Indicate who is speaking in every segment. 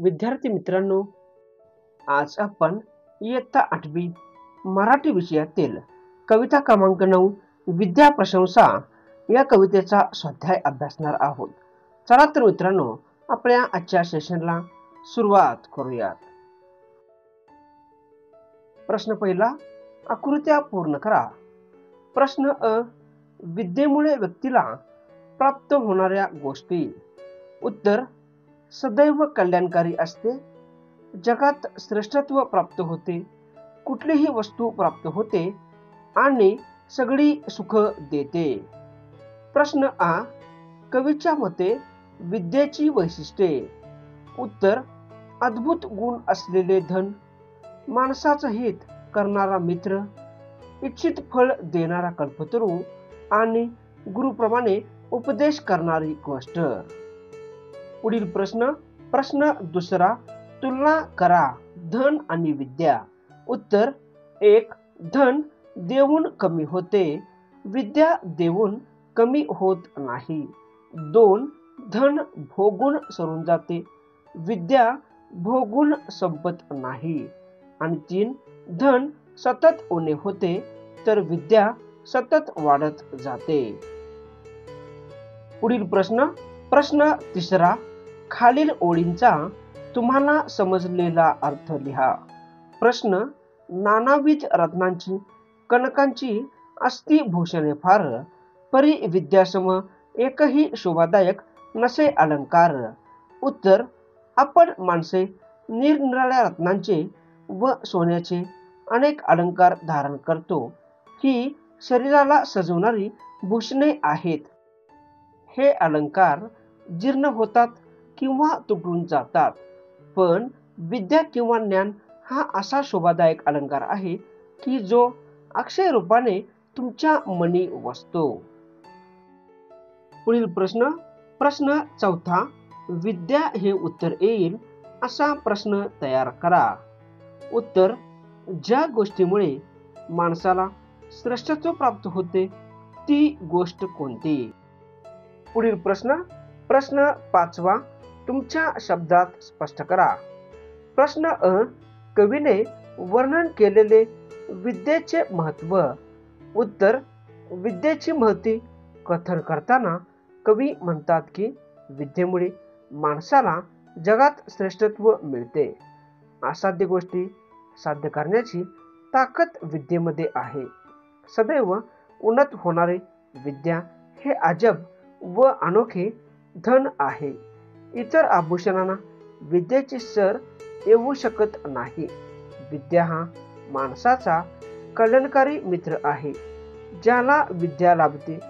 Speaker 1: विद्यार्थी मित्रांनो, आज आपण इयत्ता 8वी मराठी विषयातील कविता क्रमांक 9 विद्या प्रशंसा या कवितेचा स्वाध्याय अभ्यासणार आहोत. चला तर मित्रांनो, आपल्या आजच्या सेशनला सुरुवात करूयात. प्रश्न पहिला, आकृत्या पूर्ण करा. प्रश्न अ, विद्येमुळे व्यक्तीला प्राप्त होणाऱ्या गोष्टी. उत्तर, सदैव कल्याणकारी असते, जगात श्रेष्ठत्व प्राप्त होते, कुठलीही वस्तू प्राप्त होते आणि सगळी सुख देते. प्रश्न आ, कवीच्या मते विद्येची वैशिष्ट्ये. उत्तर, अद्भुत गुण असलेले धन, माणसाचं हित करणारा मित्र, इच्छित फळ देणारा कल्पतरू आणि गुरुप्रमाणे उपदेश करणारी गोष्ट. पुढील प्रश्न दुसरा, तुलना करा धन आणि विद्या. उत्तर, 1. धन देऊन कमी होते, विद्या देऊन कमी होत नाही. 2. धन भोगून सरून जाते, विद्या भोगून संपत नाही. आणि 3. धन सतत उणे होते, तर विद्या सतत वाढत जाते. पुढील प्रश्न तिसरा, खालील ओळींचा तुम्हाला समजलेला अर्थ लिहा. प्रश्न, नानाविध रत्नांची कनकांची असती भूषणे फार, परी विद्यासम एकही शोभादायक नसे अलंकार. उत्तर, आपण माणसे निरनिराळ्या रत्नांचे व सोन्याचे अनेक अलंकार धारण करतो. ही शरीराला सजवणारी भूषणे आहेत. हे अलंकार जीर्ण होतात किंवा तुटून जातात, पण विद्या किंवा ज्ञान हा असा शोभादायक अलंकार आहे की जो अक्षय रूपाने तुमच्या मनी वसतो. पुढील प्रश्न चौथा, विद्या हे उत्तर येईल असा प्रश्न तयार करा. उत्तर, ज्या गोष्टीमुळे माणसाला श्रेष्ठत्व प्राप्त होते ती गोष्ट कोणती. पुढील प्रश्न पाचवा, तुमच्या शब्दात स्पष्ट करा. प्रश्न अ, कवीने वर्णन केलेले विद्येचे महत्व. उत्तर, विद्येची महती कथन करताना कवी म्हणतात की विद्येमुळे माणसाला जगात श्रेष्ठत्व मिळते. असाध्य गोष्टी साध्य करण्याची ताकद विद्येमध्ये आहे. सदैव उन्नत होणारे विद्या हे अजब व अनोखे धन आहे. इतर आभूषणांना विद्येची सर येऊ शकत नाही. विद्या हा माणसाचा कल्याणकारी मित्र आहे. ज्याला विद्या लाभते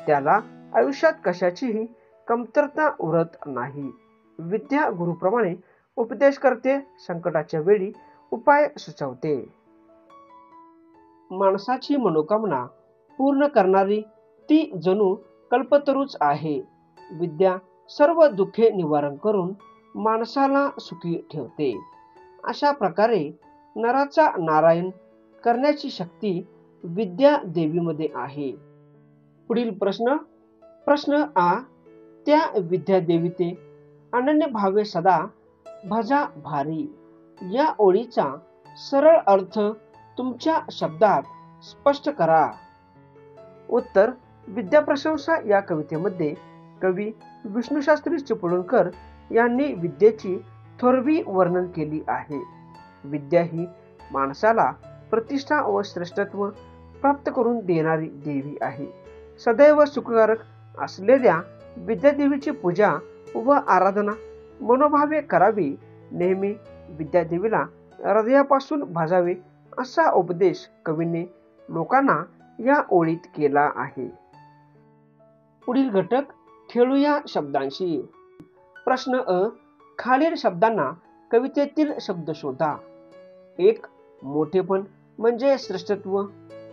Speaker 1: त्याला आयुष्यात कशाचीही कमतरता उरत नाही. विद्या गुरुप्रमाणे उपदेश करते, संकटाच्या वेळी उपाय सुचवते. माणसाची मनोकामना पूर्ण करणारी ती जणू कल्पतरूच आहे. विद्या सर्व दुःखे निवारण करून माणसाला सुखी ठेवते. अशा प्रकारे नराचा नारायण करण्याची शक्ती विद्या देवीमध्ये आहे. पुढील प्रश्न आ, त्या विद्या देवीते अनन्य भावे सदा भजा भारी. या ओळीचा सरळ अर्थ तुमच्या शब्दात स्पष्ट करा. उत्तर, विद्या प्रशंसा या कवितेमध्ये कवी विष्णुशास्त्री चिपळूणकर यांनी विद्येची थोरवी वर्णन केली आहे. विद्या ही माणसाला प्रतिष्ठा व श्रेष्ठत्व प्राप्त करून देणारी देवी आहे. सदैव सुखकारक असलेल्या विद्यादेवीची पूजा व आराधना मनोभावे करावी. नेहमी विद्यादेवीला हृदयापासून भजावे असा उपदेश कवीने लोकांना या ओळीत केला आहे. पुढील घटक खेळूया शब्दांशी. प्रश्न अ, खालील शब्दांना कवितेतील शब्द शोधा. 1. मोठेपण म्हणजे श्रेष्ठत्व.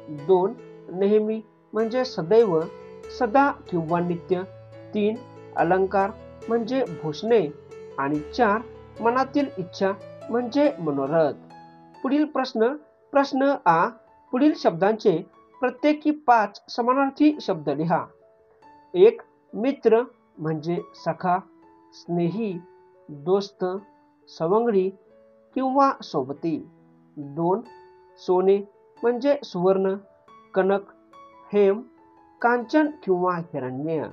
Speaker 1: 2. नेहमी म्हणजे सदैव, सदा किंवा नित्य. 3. अलंकार म्हणजे भूषणे. आणि 4. मनातील इच्छा म्हणजे मनोरथ. पुढील प्रश्न आ, पुढील शब्दांचे प्रत्येकी 5 समानार्थी शब्द लिहा. 1. मित्र म्हणजे सखा, स्नेही, दोस्त, सवंगडी किंवा सोबती. 2. सोने म्हणजे सुवर्ण, कनक, हेम, कांचन किंवा हिरण्य.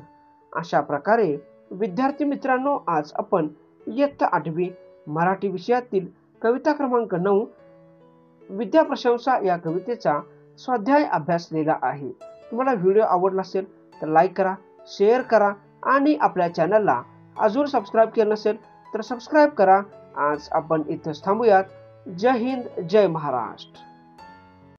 Speaker 1: अशा प्रकारे विद्यार्थी मित्रांनो, आज आपण इयत्ता 8वी मराठी विषयातील कविता क्रमांक 9 विद्याप्रशंसा या कवितेचा स्वाध्याय अभ्यासलेला आहे. तुम्हाला व्हिडिओ आवडला असेल तर लाईक करा, शेअर करा आणि आपल्या चॅनलला अजून सबस्क्राईब केलं नसेल तर सबस्क्राईब करा. आज आपण इथेच थांबूयात. जय हिंद, जय महाराष्ट्र.